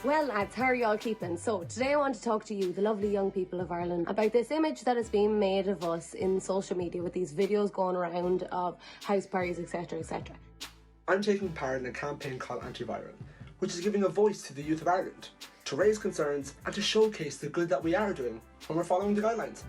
Well lads, how are you all keeping? So today I want to talk to you, the lovely young people of Ireland, about this image that is being made of us in social media with these videos going around of house parties, etc, etc. I'm taking part in a campaign called Antiviral, which is giving a voice to the youth of Ireland, to raise concerns and to showcase the good that we are doing when we're following the guidelines.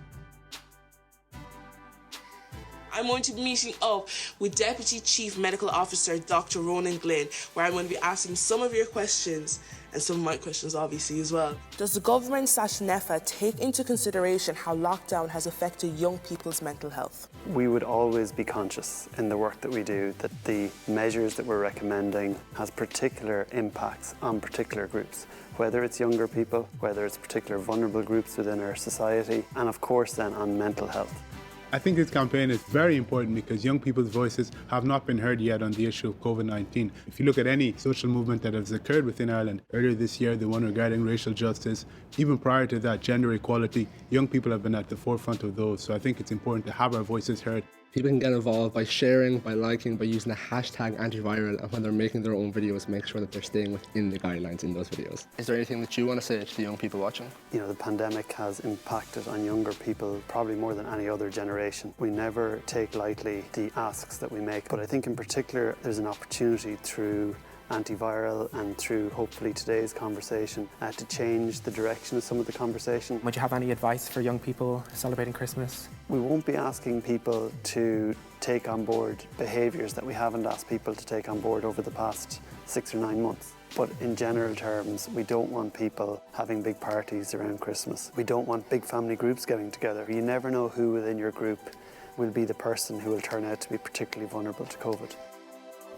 I'm going to be meeting up with Deputy Chief Medical Officer Dr. Ronan Glynn, where I'm going to be asking some of your questions and some of my questions obviously as well. Does the government/NEFA take into consideration how lockdown has affected young people's mental health? We would always be conscious in the work that we do that the measures that we're recommending has particular impacts on particular groups, whether it's younger people, whether it's particular vulnerable groups within our society, and of course then on mental health. I think this campaign is very important because young people's voices have not been heard yet on the issue of COVID-19. If you look at any social movement that has occurred within Ireland, earlier this year, the one regarding racial justice, even prior to that, gender equality, young people have been at the forefront of those. So I think it's important to have our voices heard. People can get involved by sharing, by liking, by using the hashtag antiviral, and when they're making their own videos, make sure that they're staying within the guidelines in those videos. Is there anything that you want to say to the young people watching? You know, the pandemic has impacted on younger people probably more than any other generation. We never take lightly the asks that we make, but I think in particular there's an opportunity through Antiviral and through hopefully today's conversation to change the direction of some of the conversation. Would you have any advice for young people celebrating Christmas? We won't be asking people to take on board behaviours that we haven't asked people to take on board over the past 6 or 9 months. But in general terms, we don't want people having big parties around Christmas. We don't want big family groups getting together. You never know who within your group will be the person who will turn out to be particularly vulnerable to COVID.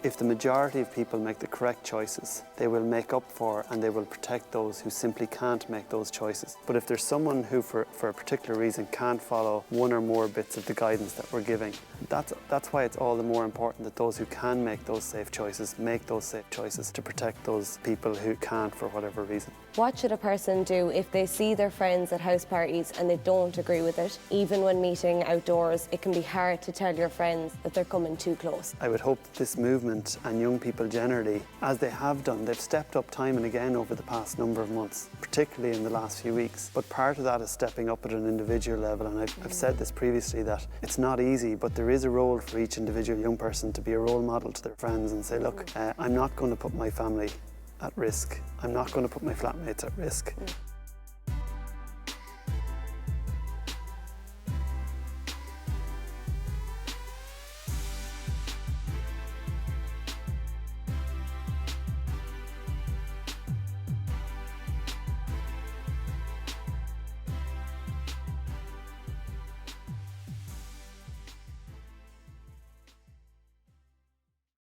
If the majority of people make the correct choices, they will make up for and they will protect those who simply can't make those choices. But if there's someone who for a particular reason can't follow one or more bits of the guidance that we're giving, that's why it's all the more important that those who can make those safe choices make those safe choices to protect those people who can't for whatever reason. What should a person do if they see their friends at house parties and they don't agree with it? Even when meeting outdoors, it can be hard to tell your friends that they're coming too close. I would hope that this movement and young people generally, as they have done, they've stepped up time and again over the past number of months, particularly in the last few weeks. But part of that is stepping up at an individual level, and I've said this previously, that it's not easy, but there is a role for each individual young person to be a role model to their friends and say, look, I'm not going to put my family at risk. I'm not going to put my flatmates at risk.